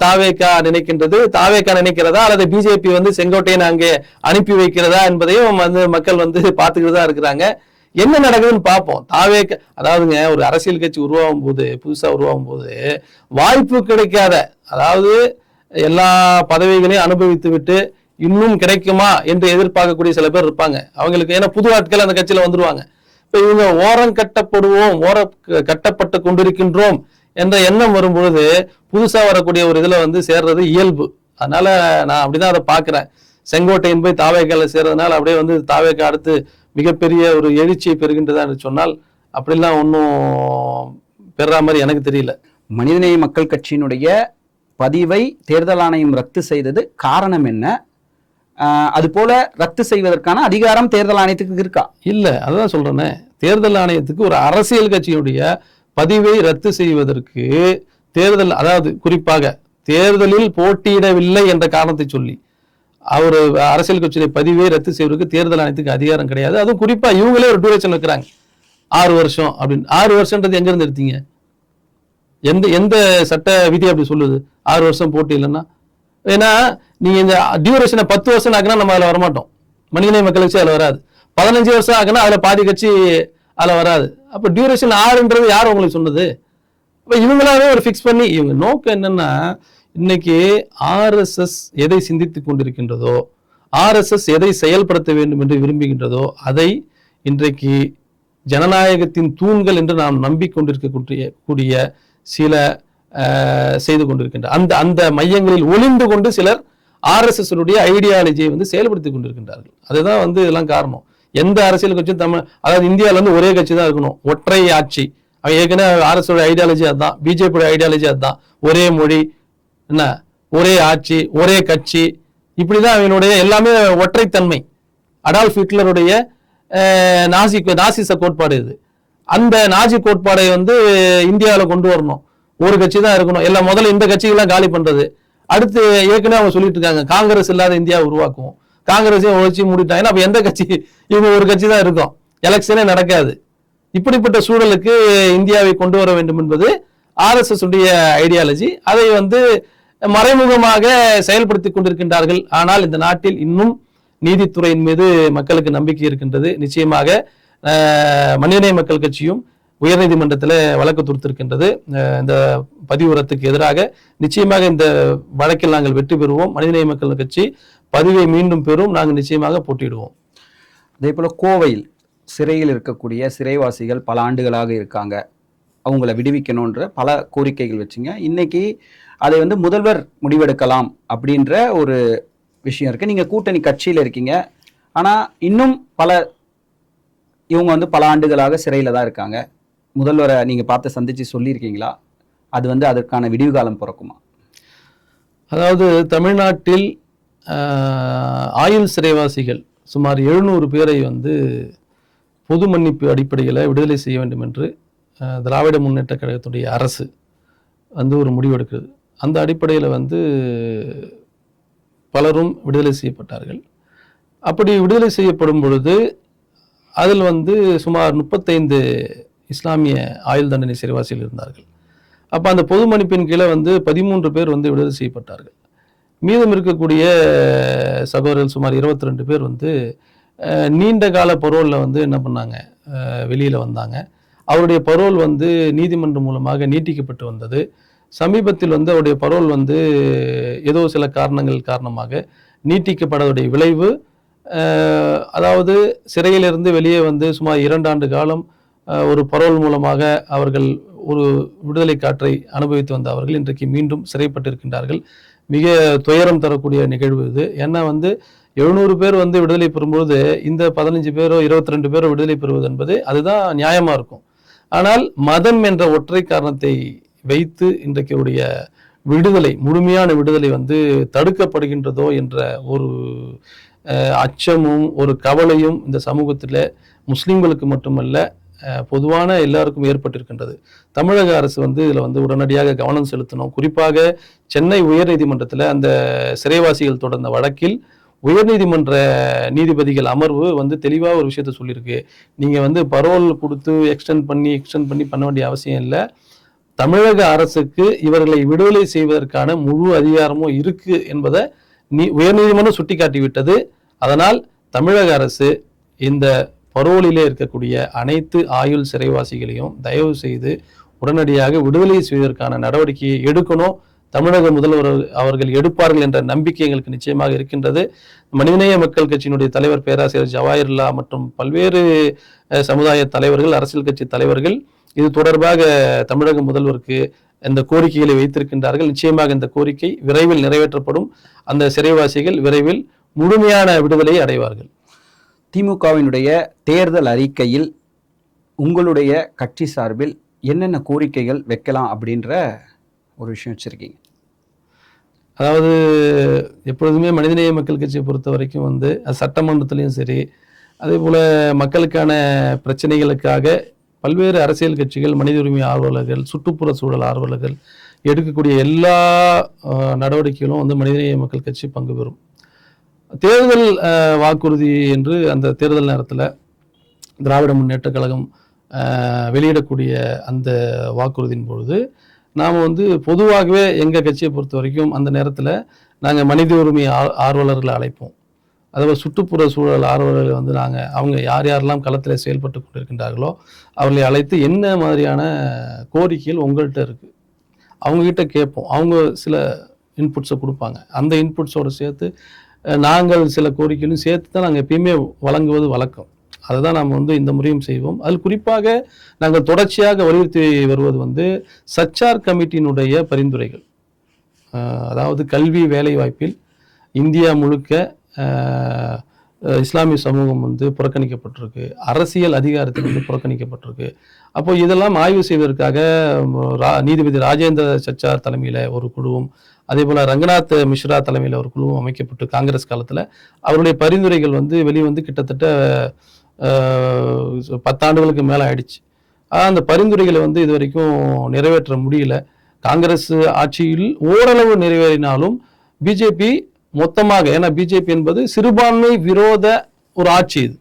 தாவேகா நினைக்கின்றது. தாவேகா நினைக்கிறதா அல்லது பிஜேபி வந்து செங்கோட்டையன் அங்கே அனுப்பி வைக்கிறதா என்பதையும் வந்து மக்கள் வந்து பார்த்துக்கிட்டு தான் இருக்கிறாங்க. என்ன நடக்குதுன்னு பார்ப்போம். தாவேகா அதாவதுங்க, ஒரு அரசியல் கட்சி உருவாகும் போது, புதுசா உருவாகும் போது வாய்ப்பு கிடைக்காத, அதாவது எல்லா பதவிகளையும் அனுபவித்து விட்டு இன்னும் கிடைக்குமா என்று எதிர்பார்க்கக்கூடிய சில பேர் இருப்பாங்க. அவங்களுக்கு ஏன்னா புது ஆட்கள் அந்த கட்சியில வந்துருவாங்க. இப்ப இவங்க ஓரம் கட்டப்படுவோம், கட்டப்பட்டு கொண்டிருக்கின்றோம் என்ற எண்ணம் வரும்பொழுது புதுசா வரக்கூடிய ஒரு இதுல வந்து சேர்றது இயல்பு. அதனால நான் அப்படிதான் அதை பாக்குறேன். செங்கோட்டையன் போய் தாவேக்கால சேர்றதுனால அப்படியே வந்து தாவேக்கா அடுத்து மிகப்பெரிய ஒரு எழுச்சியை பெறுகின்றதா என்று சொன்னால் அப்படிலாம் ஒன்றும் பெற மாதிரி எனக்கு தெரியல. மனிதநேய மக்கள் கட்சியினுடைய பதிவை தேர்தல் ஆணையம் ரத்து செய்தது காரணம் என்ன? அது போல ரத்து செய்வதற்கான அதிகாரம் தேர்தல் ஆணையத்துக்கு இருக்கா? இல்ல, அதான் சொல்றேனே. தேர்தல் ஆணையத்துக்கு ஒரு அரசியல் கட்சியுடைய பதிவை ரத்து செய்வதற்கு தேர்தல், அதாவது குறிப்பாக தேர்தலில் போட்டியிடவில்லை என்ற காரணத்தை சொல்லி அவர் அரசியல் கட்சியுடைய பதிவை ரத்து செய்வதற்கு தேர்தல் ஆணையத்துக்கு அதிகாரம் கிடையாது. அதுவும் குறிப்பா இவங்களே ஒரு டியூரேஷன் வைக்கிறாங்க, 6 வருஷம் அப்படின்னு. 6 வருஷம்ன்றது எங்க இருந்து எடுத்தீங்க? எந்த சட்ட விதி அப்படி சொல்லுது 6 வருஷம் போட்டி இல்லைன்னா? ஏன்னா நீங்க இந்த டியூரேஷனை 10 வருஷம் ஆக்குனா நம்ம அதுல வரமாட்டோம். மனிதநேய மக்கள் கட்சி அதுல வராது. 15 வருஷம் ஆகுனா அதுல பாதி கட்சி அதுல வராது. அப்ப டியூரேஷன் 6ன்றது யார் உங்களுக்கு சொன்னது? அப்ப இவங்களாவே ஒரு ஃபிக்ஸ் பண்ணி, இவங்க நோக்கம் என்னன்னா, இன்னைக்கு ஆர்எஸ்எஸ் எதை சிந்தித்துக் கொண்டிருக்கின்றதோ, ஆர்எஸ்எஸ் எதை செயல்படுத்த வேண்டும் என்று விரும்புகின்றதோ அதை இன்றைக்கு ஜனநாயகத்தின் தூண்கள் என்று நாம் நம்பிக்கொண்டிருக்கக்கூடிய சில செய்து கொண்டிருக்கின்ற அந்த மையங்களில் ஒளிந்து கொண்டு சிலர் ஆர்எஸ்எஸ் ஐடியாலஜியை வந்து செயல்படுத்திக் கொண்டிருக்கின்றார்கள். அதுதான் வந்து இதெல்லாம் காரணம். எந்த அரசியல் கட்சியும் அதாவது இந்தியாவில் வந்து ஒரே கட்சி தான் இருக்கணும், ஒற்றை ஆட்சி. அவன் ஏற்கனவே ஆர்எஸ் ஐடியாலஜி அதுதான், பிஜேபி ஐடியாலஜி அதுதான், ஒரே மொழி, என்ன ஒரே ஆட்சி, ஒரே கட்சி, இப்படிதான் அவனுடைய எல்லாமே ஒற்றைத்தன்மை. அடால்ஃப் ஹிட்லருடைய நாசிச கோட்பாடு இது. அந்த நாசி கோட்பாடை வந்து இந்தியாவில் கொண்டு வரணும், ஒரு கட்சி தான் இருக்கணும், எல்லாம் முதல்ல இந்த கட்சிகள்லாம் காலி பண்றது. அடுத்து ஏற்கனவே அவங்க சொல்லிட்டு இருக்காங்க காங்கிரஸ் இல்லாத இந்தியா உருவாக்குவோம், காங்கிரஸையும் ஒழிச்சு மூடிட்டாங்கன்னா அப்ப எந்த கட்சி? இவங்க ஒரு கட்சி தான் இருக்கும், எலெக்ஷனே நடக்காது. இப்படிப்பட்ட சூழலுக்கு இந்தியாவை கொண்டு வர வேண்டும் என்பது ஆர்எஸ்எஸ் உடைய ஐடியாலஜி. அதை வந்து மறைமுகமாக செயல்படுத்தி கொண்டிருக்கின்றார்கள். ஆனால் இந்த நாட்டில் இன்னும் நீதித்துறையின் மீது மக்களுக்கு நம்பிக்கை இருக்கின்றது. நிச்சயமாக மனிதநேய மக்கள் கட்சியும் உயர்நீதிமன்றத்தில் வழக்கு தொடுத்திருக்கின்றது இந்த பதிவுரத்துக்கு எதிராக. நிச்சயமாக இந்த வழக்கில் நாங்கள் வெற்றி பெறுவோம். மனிதநேய மக்கள் கட்சி பதிவை மீண்டும் பெறும். நாங்கள் நிச்சயமாக போட்டியிடுவோம். அதே போல கோவையில் சிறையில் இருக்கக்கூடிய சிறைவாசிகள் பல ஆண்டுகளாக இருக்காங்க, அவங்கள விடுவிக்கணுன்ற பல கோரிக்கைகள் வச்சுங்க. இன்னைக்கு அதை வந்து முதல்வர் முடிவெடுக்கலாம் அப்படின்ற ஒரு விஷயம் இருக்கு. நீங்க கூட்டணி கட்சியில இருக்கீங்க, ஆனா இன்னும் இவங்க வந்து பல ஆண்டுகளாக சிறையில தான் இருக்காங்க. முதல்வரை நீங்க பார்த்து சந்திச்சு சொல்லியிருக்கீங்களா? அது வந்து அதற்கான விடிவு காலம் பிறக்குமா? அதாவது தமிழ்நாட்டில் ஆயுள் சிறைவாசிகள் சுமார் 700 பேரை வந்து பொது மன்னிப்பு அடிப்படையில் விடுதலை செய்ய வேண்டும் என்று திராவிட முன்னேற்ற கழகத்துடைய அரசு வந்து ஒரு முடிவு எடுக்கிறது. அந்த அடிப்படையில் வந்து பலரும் விடுதலை செய்யப்பட்டார்கள். அப்படி விடுதலை செய்யப்படும் பொழுது அதில் வந்து சுமார் 35 இஸ்லாமிய ஆயுள் தண்டனை சிறைவாசிகள் இருந்தார்கள். அப்போ அந்த பொது மன்னிப்பின் கீழே வந்து 13 பேர் வந்து விடுதலை செய்யப்பட்டார்கள். மீதம் இருக்கக்கூடிய சகோதரர்கள் சுமார் 22 பேர் வந்து நீண்ட கால பரோலில் வந்து என்ன பண்ணாங்க, வெளியில் வந்தாங்க. அவருடைய பரோல் வந்து நீதிமன்றம் மூலமாக நீட்டிக்கப்பட்டு வந்தது. சமீபத்தில் வந்து அவருடைய பரோல் வந்து ஏதோ சில காரணங்கள் காரணமாக நீட்டிக்கப்படவுடைய விளைவு, அதாவது சிறையிலிருந்து வெளியே வந்து சுமார் 2 ஆண்டு காலம் ஒரு பரோல் மூலமாக அவர்கள் ஒரு விடுதலை காற்றை அனுபவித்து வந்த அவர்கள் இன்றைக்கு மீண்டும் சிறைப்பட்டிருக்கின்றார்கள். மிக துயரம் தரக்கூடிய நிகழ்வு இது. ஏன்னா வந்து 700 பேர் வந்து விடுதலை பெறும்பொழுது இந்த 15 பேரோ 22 பேரோ விடுதலை பெறுவது என்பது அதுதான் நியாயமா இருக்கும். ஆனால் மதம் என்ற ஒற்றை காரணத்தை வைத்து இன்றைக்குடைய விடுதலை, முழுமையான விடுதலை வந்து தடுக்கப்படுகின்றதோ என்ற ஒரு அச்சமும் ஒரு கவலையும் இந்த சமூகத்தில் முஸ்லிம்களுக்கு மட்டுமல்ல பொதுவான எல்லாருக்கும் ஏற்பட்டிருக்கின்றது. தமிழக அரசு வந்து இதில் வந்து உடனடியாக கவனம் செலுத்தணும். குறிப்பாக சென்னை உயர்நீதிமன்றத்தில் அந்த சிறைவாசிகள் தொடர்ந்த வழக்கில் உயர்நீதிமன்ற நீதிபதிகள் அமர்வு வந்து தெளிவாக ஒரு விஷயத்த சொல்லியிருக்கு. நீங்கள் வந்து பரோல் கொடுத்து எக்ஸ்டெண்ட் பண்ணி பண்ண வேண்டிய அவசியம் இல்லை. தமிழக அரசுக்கு இவர்களை விடுதலை செய்வதற்கான முழு அதிகாரமும் இருக்கு என்பதை உயர்நீதிமன்றம் சுட்டிக்காட்டி விட்டது. அதனால் தமிழக அரசு இந்த பரோலிலே இருக்கக்கூடிய அனைத்து ஆயுள் சிறைவாசிகளையும் தயவு செய்து உடனடியாக விடுதலை செய்வதற்கான நடவடிக்கையை எடுக்கணும். தமிழக முதல்வர் அவர்கள் எடுப்பார்கள் என்ற நம்பிக்கை எங்களுக்கு நிச்சயமாக இருக்கின்றது. மனிதநேய மக்கள் கட்சியினுடைய தலைவர் பேராசிரியர் ஜவாஹிருல்லா மற்றும் பல்வேறு சமுதாய தலைவர்கள், அரசியல் கட்சி தலைவர்கள் இது தொடர்பாக தமிழக முதல்வருக்கு இந்த கோரிக்கைகளை வைத்திருக்கின்றார்கள். நிச்சயமாக இந்த கோரிக்கை விரைவில் நிறைவேற்றப்படும். அந்த சிறைவாசிகள் விரைவில் முழுமையான விடுதலையை அடைவார்கள். திமுகவினுடைய தேர்தல் அறிக்கையில் உங்களுடைய கட்சி சார்பில் என்னென்ன கோரிக்கைகள் வைக்கலாம் அப்படின்ற ஒரு விஷயம் வச்சிருக்கீங்க? அதாவது எப்பொழுதுமே மனிதநேய மக்கள் கட்சியை பொறுத்த வரைக்கும் வந்து சட்டமன்றத்திலையும் சரி, அதே போல மக்களுக்கான பிரச்சனைகளுக்காக பல்வேறு அரசியல் கட்சிகள், மனித உரிமை ஆர்வலர்கள், சுற்றுப்புற சூழல் ஆர்வலர்கள் எடுக்கக்கூடிய எல்லா நடவடிக்கைகளும் வந்து மனிதநேய மக்கள் கட்சி பங்கு பெறும். தேர்தல் வாக்குறுதி என்று அந்த தேர்தல் நேரத்தில் திராவிட முன்னேற்ற கழகம் வெளியிடக்கூடிய அந்த வாக்குறுதியின் பொழுது நாம் வந்து பொதுவாகவே எங்கள் கட்சியை பொறுத்த வரைக்கும் அந்த நேரத்தில் நாங்கள் மனித உரிமை ஆர்வலர்களை அழைப்போம். அதாவது சுற்றுப்புற சூழல் ஆர்வலர்கள் வந்து அவங்க யாரெல்லாம் களத்தில் செயல்பட்டு கொண்டிருக்கின்றார்களோ அவர்களை அழைத்து என்ன மாதிரியான கோரிக்கைகள் உங்கள்கிட்ட இருக்குது அவங்ககிட்ட கேட்போம். அவங்க சில இன்புட்ஸை கொடுப்பாங்க. அந்த இன்புட்ஸோடு சேர்த்து நாங்கள் சில கோரிக்கைகளும் சேர்த்து தான் நாங்கள் எப்பயுமே வழங்குவது வழக்கம். அதை தான் நாம் வந்து இந்த முறையும் செய்வோம். அதில் குறிப்பாக நாங்கள் தொடர்ச்சியாக வலியுறுத்தி வருவது வந்து சச்சார் கமிட்டியினுடைய பரிந்துரைகள். அதாவது கல்வி வேலைவாய்ப்பில் இந்தியா முழுக்க இஸ்லாமிய சமூகம் வந்து புறக்கணிக்கப்பட்டிருக்கு, அரசியல் அதிகாரத்தில் வந்து புறக்கணிக்கப்பட்டிருக்கு. அப்போ இதெல்லாம் ஆய்வு செய்வதற்காக நீதிபதி ராஜேந்திர சச்சார் தலைமையில் ஒரு குழுவும், அதே போல் ரங்கநாத் மிஸ்ரா தலைமையில் ஒரு குழுவும் அமைக்கப்பட்டு காங்கிரஸ் காலத்தில் அவருடைய பரிந்துரைகள் வந்து வெளிவந்து கிட்டத்தட்ட 10 ஆண்டுகளுக்கு மேலே ஆயிடுச்சு. அந்த பரிந்துரைகளை வந்து இது வரைக்கும் நிறைவேற்ற முடியல. காங்கிரஸ் ஆட்சியில் ஓரளவு நிறைவேறினாலும் பிஜேபி மொத்தமாக, ஏன்னா பிஜேபி என்பது சிறுபான்மை விரோத ஒரு ஆட்சி. இது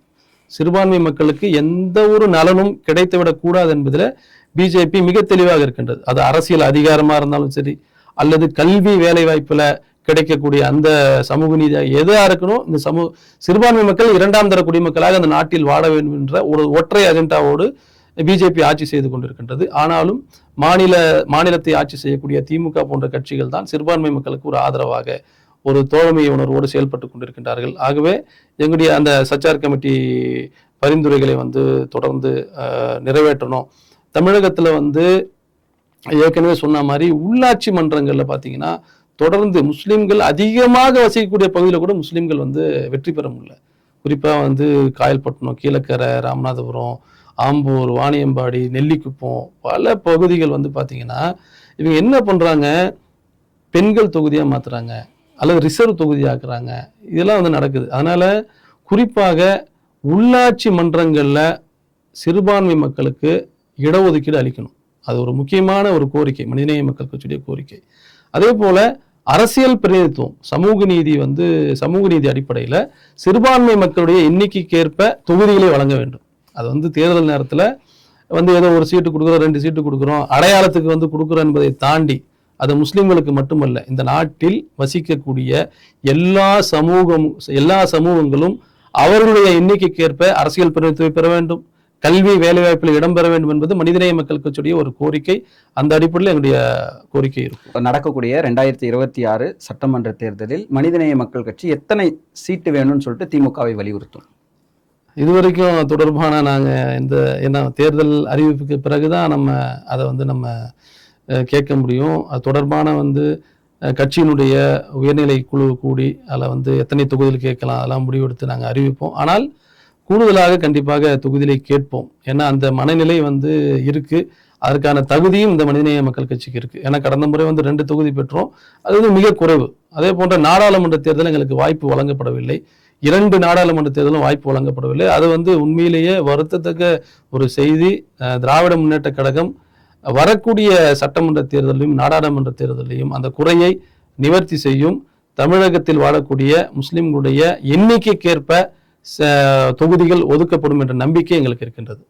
சிறுபான்மை மக்களுக்கு எந்த ஒரு நலனும் கிடைத்துவிடக் கூடாது என்பதில் பிஜேபி மிக தெளிவாக இருக்கின்றது. அது அரசியல் அதிகாரமாக இருந்தாலும் சரி, அல்லது கல்வி வேலை வாய்ப்பில் கிடைக்கக்கூடிய அந்த சமூக நீதியாக எதாக இருக்கணும், இந்த சிறுபான்மை மக்கள் 2ஆம் தர குடிமக்களாக அந்த நாட்டில் வாழ வேண்டும் என்ற ஒரு ஒற்றை அஜெண்டாவோடு பிஜேபி ஆட்சி செய்து கொண்டிருக்கின்றது. ஆனாலும் மாநிலத்தை ஆட்சி செய்யக்கூடிய திமுக போன்ற கட்சிகள் தான் சிறுபான்மை மக்களுக்கு ஒரு ஆதரவாக, ஒரு தோழமை உணர்வோடு செயல்பட்டு கொண்டிருக்கின்றார்கள். ஆகவே எங்களுடைய அந்த சச்சார் கமிட்டி பரிந்துரைகளை வந்து தொடர்ந்து நிறைவேற்றணும். தமிழகத்தில் வந்து ஏற்கனவே சொன்ன மாதிரி உள்ளாட்சி மன்றங்களில் பார்த்தீங்கன்னா தொடர்ந்து முஸ்லீம்கள் அதிகமாக வசிக்கக்கூடிய பகுதியில் கூட முஸ்லீம்கள் வந்து வெற்றி பெற முடியல. குறிப்பாக வந்து காயல்பட்டினம், கீழக்கரை, ராமநாதபுரம், ஆம்பூர், வாணியம்பாடி, நெல்லிக்குப்பம் பல பகுதிகள் வந்து பார்த்தீங்கன்னா இவங்க என்ன பண்ணுறாங்க, பெண்கள் தொகுதியாக மாற்றுறாங்க அல்லது ரிசர்வ் தொகுதியாக்குறாங்க. இதெல்லாம் வந்து நடக்குது. அதனால் குறிப்பாக உள்ளாட்சி மன்றங்களில் சிறுபான்மை மக்களுக்கு இடஒதுக்கீடு அளிக்கணும். அது ஒரு முக்கியமான ஒரு கோரிக்கை, மனிதநேய மக்கள் கட்சியுடைய கோரிக்கை. அதே போல அரசியல் பிரதிநிதித்துவம், சமூக நீதி அடிப்படையில் சிறுபான்மை மக்களுடைய எண்ணிக்கைக்கேற்ப தொகுதிகளை வழங்க வேண்டும். அது வந்து தேர்தல் நேரத்தில் வந்து ஏதோ ஒரு சீட்டு கொடுக்குறோம், 2 சீட்டு கொடுக்குறோம், அடையாளத்துக்கு வந்து கொடுக்குறோம் என்பதை தாண்டி அது முஸ்லிம்களுக்கு மட்டுமல்ல, இந்த நாட்டில் வசிக்கக்கூடிய எல்லா சமூகங்களும் அவர்களுடைய எண்ணிக்கைக்கேற்ப அரசியல் பிரதிநிதித்துவம் பெற வேண்டும், கல்வி வேலைவாய்ப்பில் இடம்பெற வேண்டும் என்பது மனிதநேய மக்கள் கட்சியுடைய ஒரு கோரிக்கை. அந்த அடிப்படையில் எங்களுடைய கோரிக்கை இருக்கும். நடக்கக்கூடிய 2026 சட்டமன்ற தேர்தலில் மனிதநேய மக்கள் கட்சி எத்தனை சீட்டு வேணும்னு சொல்லிட்டு திமுகவை வலியுறுத்தும்? இதுவரைக்கும் தொடர்பான நாங்கள் தேர்தல் அறிவிப்புக்கு பிறகுதான் நம்ம அதை வந்து நம்ம கேட்க முடியும். அது தொடர்பான கட்சியினுடைய உயர்நிலை குழு கூடி அதில் வந்து எத்தனை தொகுதியில் கேட்கலாம் அதெல்லாம் முடிவெடுத்து நாங்கள் அறிவிப்போம். ஆனால் கூடுதலாக கண்டிப்பாக தொகுதியிலே கேட்போம். ஏன்னா அந்த மனநிலை வந்து இருக்கு. அதற்கான தகுதியும் இந்த மனிதநேய மக்கள் கட்சிக்கு இருக்கு. ஏன்னா கடந்த முறை வந்து 2 தொகுதி பெற்றோம். அது வந்து மிக குறைவு. அதே போன்ற நாடாளுமன்ற தேர்தல் எங்களுக்கு வாய்ப்பு வழங்கப்படவில்லை. 2 நாடாளுமன்ற தேர்தலும் வாய்ப்பு வழங்கப்படவில்லை. அது வந்து உண்மையிலேயே வருத்தத்தக்க ஒரு செய்தி. திராவிட முன்னேற்ற கழகம் வரக்கூடிய சட்டமன்ற தேர்தலையும் நாடாளுமன்ற தேர்தலையும் அந்த குறையை நிவர்த்தி செய்யும். தமிழகத்தில் வாழக்கூடிய முஸ்லிம்களுடைய எண்ணிக்கைக்கேற்ப தொகுதிகள் ஒதுக்கப்படும் என்ற நம்பிக்கை எங்களுக்கு இருக்கின்றது.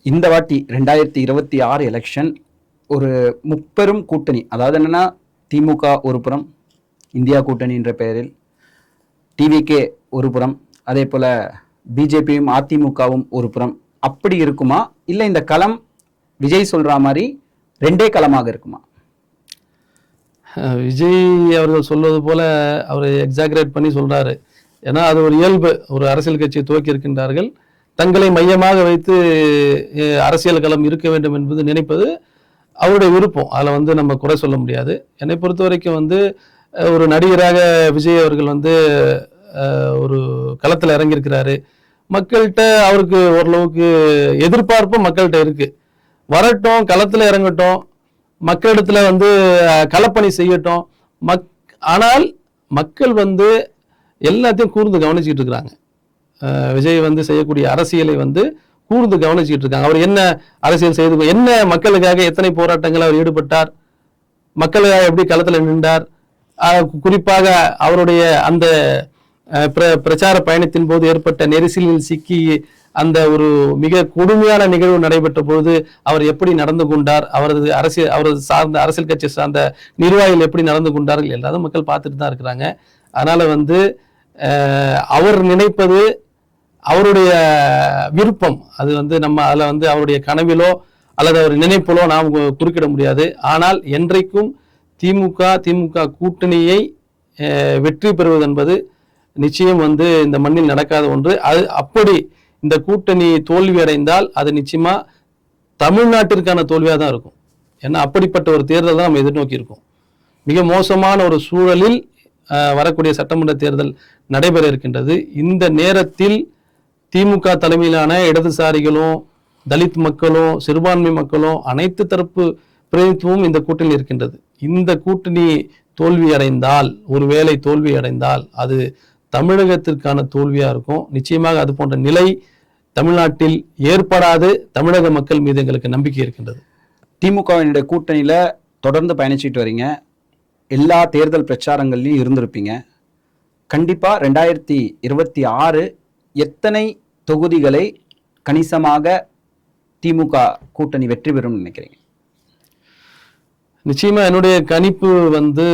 இந்த வாட்டி 2026 எலெக்ஷன் ஒரு முப்பெரும் கூட்டணி, அதாவது என்னன்னா திமுக ஒரு புறம், இந்தியா கூட்டணி என்ற பெயரில் டிவிகே ஒரு புறம், அதே போல பிஜேபியும் அதிமுகவும் ஒரு புறம், அப்படி இருக்குமா இல்லை இந்த களம் விஜய் சொல்ற மாதிரி 2 களமாக இருக்குமா? விஜய் அவர்கள் சொல்வது போல அவர் எக்ஸாகரேட் பண்ணி சொல்றாரு. ஏன்னா அது ஒரு இயல்பு. ஒரு அரசியல் கட்சியை துவக்கி இருக்கின்றார்கள், தங்களை மையமாக வைத்து அரசியல் களம் இருக்க வேண்டும் என்பது நினைப்பது அவருடைய விருப்பம். அதில் வந்து நம்ம குறை சொல்ல முடியாது. என்னை பொறுத்த வரைக்கும் வந்து ஒரு நடிகராக விஜய் அவர்கள் வந்து ஒரு களத்தில் இறங்கியிருக்கிறாரு. மக்கள்கிட்ட அவருக்கு ஓரளவுக்கு எதிர்பார்ப்பும் மக்கள்கிட்ட இருக்கு. வரட்டும், களத்தில் இறங்கட்டும், மக்களிடத்துல வந்து களப்பணி செய்யட்டும். ஆனால் மக்கள் வந்து எல்லாத்தையும் கூர்ந்து கவனிச்சுட்டு இருக்கிறாங்க. விஜய் வந்து செய்யக்கூடிய அரசியலை வந்து கூர்ந்து கவனிச்சுட்டு இருக்காங்க. அவர் என்ன அரசியல் செய்து, என்ன மக்களுக்காக எத்தனை போராட்டங்கள் அவர் ஈடுபட்டார், மக்களுக்காக எப்படி களத்தில் நின்றார், குறிப்பாக அவருடைய அந்த பிரச்சார பயணத்தின் போது ஏற்பட்ட நெரிசலில் சிக்கி அந்த ஒரு மிக கொடுமையான நிகழ்வு நடைபெற்ற பொழுது அவர் எப்படி நடந்து கொண்டார், அவரது சார்ந்த அரசியல் கட்சி சார்ந்த நிர்வாகிகள் எப்படி நடந்து கொண்டார்கள், எல்லாரும் மக்கள் பார்த்துட்டு தான் இருக்கிறாங்க. அதனால வந்து அவர் நினைப்பது அவருடைய விருப்பம். அது வந்து நம்ம அதில் வந்து அவருடைய கனவிலோ அல்லது அவர் நினைப்பிலோ நாம் குறுக்கிட முடியாது. ஆனால் என்றைக்கும் திமுக கூட்டணியை வெற்றி பெறுவது என்பது நிச்சயம் வந்து இந்த மண்ணில் நடக்காத ஒன்று. அது அப்படி இந்த கூட்டணி தோல்வி அடைந்தால் அது நிச்சயமா தமிழ்நாட்டிற்கான தோல்வியாக தான் இருக்கும். ஏன்னா அப்படிப்பட்ட ஒரு தேர்தல் தான் நம்ம எதிர்நோக்கி இருக்கோம். மிக மோசமான ஒரு சூழலில் வரக்கூடிய சட்டமன்ற தேர்தல் நடைபெற இருக்கின்றது. இந்த நேரத்தில் திமுக தலைமையிலான இடதுசாரிகளும் தலித் மக்களும் சிறுபான்மை மக்களும் அனைத்து தரப்பு பிரதிநிதித்துவமும் இந்த கூட்டணியில் இருக்கின்றது. இந்த கூட்டணி தோல்வி அடைந்தால், ஒருவேளை தோல்வி அடைந்தால் அது தமிழகத்திற்கான தோல்வியா இருக்கும். நிச்சயமாக அது போன்ற நிலை தமிழ்நாட்டில் ஏற்படாது. தமிழக மக்கள் மீது எங்களுக்கு நம்பிக்கை இருக்கின்றது. திமுகவினுடைய கூட்டணியில தொடர்ந்து பயணிச்சுட்டு வரீங்க, எல்லா தேர்தல் பிரச்சாரங்கள்லையும் இருந்திருப்பீங்க. கண்டிப்பா 2026 எத்தனை தொகுதிகளை கணிசமாக திமுக கூட்டணி வெற்றி பெறும் நினைக்கிறீங்க? நிச்சயமா என்னுடைய கணிப்பு வந்து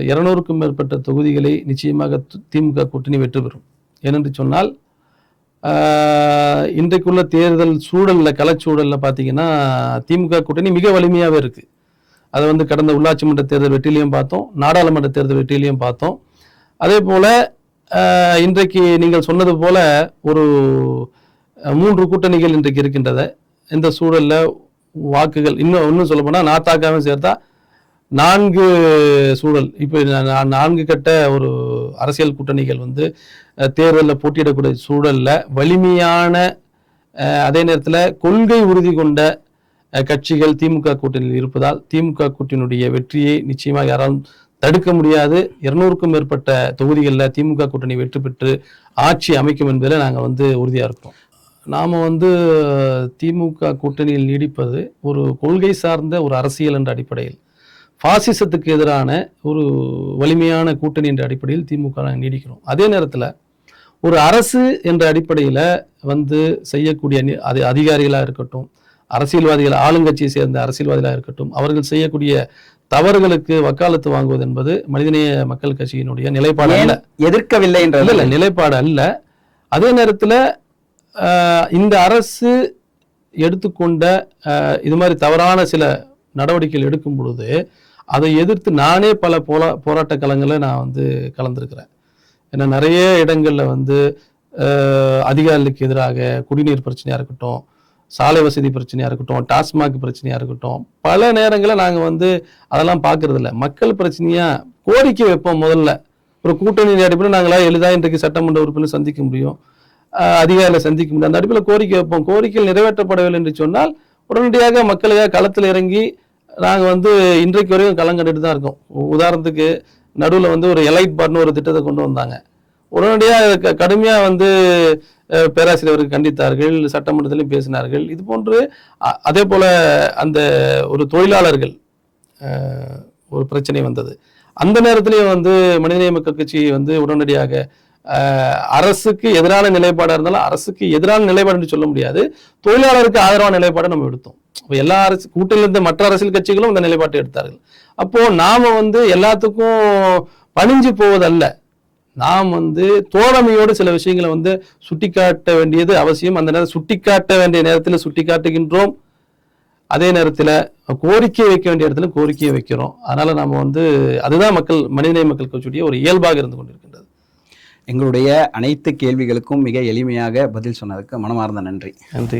200க்கும் மேற்பட்ட தொகுதிகளை நிச்சயமாக திமுக கூட்டணி வெற்றி பெறும். ஏனென்று சொன்னால் இன்றைக்குள்ள தேர்தல் சூழல்ல, களச்சூழல்ல பார்த்தீங்கன்னா திமுக கூட்டணி மிக வலிமையாகவே இருக்கு. அதை வந்து கடந்த உள்ளாட்சி மன்ற தேர்தல் வெற்றிலையும் பார்த்தோம், நாடாளுமன்ற தேர்தல் வெற்றிலையும் பார்த்தோம். அதே போல இன்றைக்கு நீங்கள் சொன்னது போல ஒரு 3 கூட்டணிகள் இன்றைக்கு இருக்கின்றத. இந்த சூழல்ல வாக்குகள் இன்னும் சொல்ல போனா நாத்தாக்காவும் சேர்த்தா 4 சூழல். இப்போ 4 கட்ட ஒரு அரசியல் கூட்டணிகள் வந்து தேர்தலில் போட்டியிடக்கூடிய சூழல்ல வலிமையான அதே நேரத்தில் கொள்கை உறுதி கொண்ட கட்சிகள் திமுக கூட்டணியில் இருப்பதால் திமுக கூட்டணியுடைய வெற்றியை நிச்சயமாக யாராலும் தடுக்க முடியாது. 200க்கும் மேற்பட்ட தொகுதிகளில் திமுக கூட்டணி வெற்றி பெற்று ஆட்சி அமைக்கும் என்பதில் நாங்கள் வந்து உறுதியாக இருக்கோம். நாம் வந்து திமுக கூட்டணியில் நீடிப்பது ஒரு கொள்கை சார்ந்த ஒரு அரசியல் என்ற அடிப்படையில், பாசிசத்துக்கு எதிரான ஒரு வலிமையான கூட்டணி என்ற அடிப்படையில் திமுக நாங்கள் நீடிக்கிறோம். அதே நேரத்தில் ஒரு அரசு என்ற அடிப்படையில் வந்து செய்யக்கூடிய அது அதிகாரிகளாக இருக்கட்டும், அரசியல்வாதிகள், ஆளுங்கட்சியை சேர்ந்த அரசியல்வாதிகளாக இருக்கட்டும், அவர்கள் செய்யக்கூடிய தவறுகளுக்கு வக்காலத்து வாங்குவது என்பது மனிதநேய மக்கள் கட்சியினுடைய நிலைப்பாடு அல்ல. எதிர்க்கவில்லை என்ற நிலைப்பாடு அல்ல. அதே நேரத்தில் இந்த அரசு எடுத்துக்கொண்ட இது மாதிரி தவறான சில நடவடிக்கைகள் எடுக்கும் பொழுது அதை எதிர்த்து நானே பல போராட்ட களங்களில் நான் வந்து கலந்துருக்கிறேன். ஏன்னா நிறைய இடங்களில் வந்து அதிகாரிகளுக்கு எதிராக குடிநீர் பிரச்சனையாக இருக்கட்டும், சாலை வசதி பிரச்சனையா இருக்கட்டும், டாஸ்மாக் பிரச்சனையா இருக்கட்டும், பல நேரங்களில் நாங்க வந்து அதெல்லாம் பார்க்கறது இல்ல. மக்கள் பிரச்சனையா கோரிக்கை வைப்போம். முதல்ல ஒரு கூட்டணி அடிப்படையில் நாங்களா எளிதாக இன்றைக்கு சட்டமன்ற உறுப்பினர் சந்திக்க முடியும், அதிகாரிகளை சந்திக்க முடியும். அந்த அடிப்படையில் கோரிக்கை வைப்போம். கோரிக்கைகள் நிறைவேற்றப்படவில்லை என்று சொன்னால் உடனடியாக மக்களுக்காக களத்தில் இறங்கி நாங்கள் வந்து இன்றைக்கு வரைக்கும் களம் கண்டுட்டு தான் இருக்கோம். உதாரணத்துக்கு நடுவில் வந்து ஒரு எலைட் பார்னு ஒரு திட்டத்தை கொண்டு வந்தாங்க. உடனடியாக கடுமையாக வந்து பேராசிரியர்கள் கண்டித்தார்கள், சட்டமன்றத்திலையும் பேசினார்கள். இது போன்று அதே போல அந்த ஒரு தொழிலாளர்கள் ஒரு பிரச்சனை வந்தது. அந்த நேரத்திலேயே வந்து மனிதநேய மக்கள் கட்சி வந்து உடனடியாக அரசுக்கு எதிரான நிலைப்பாடாக இருந்தாலும் அரசுக்கு எதிரான நிலைப்பாடு என்று சொல்ல முடியாது, தொழிலாளருக்கு ஆதரவான நிலைப்பாடை நம்ம எடுத்தோம். எல்லா அரசு கூட்டணியில் இருந்த மற்ற அரசியல் கட்சிகளும் இந்த நிலைப்பாட்டை எடுத்தார்கள். அப்போ நாம வந்து எல்லாத்துக்கும் பணிஞ்சு போவதல்ல, நாம் வந்து தோழமையோடு சில விஷயங்களை வந்து சுட்டிக்காட்ட வேண்டியது அவசியம். அந்த நேரம் சுட்டிக்காட்ட வேண்டிய நேரத்தில் சுட்டிக்காட்டுகின்றோம், அதே நேரத்தில் கோரிக்கை வைக்க வேண்டிய இடத்துல கோரிக்கையை வைக்கிறோம். அதனால நம்ம வந்து அதுதான் மனிதநேய மக்கள் கட்சியுடைய ஒரு இயல்பாக இருந்து கொண்டிருக்கின்றது. எங்களுடைய அனைத்து கேள்விகளுக்கும் மிக எளிமையாக பதில் சொன்னதுக்கு மனமார்ந்த நன்றி. நன்றி.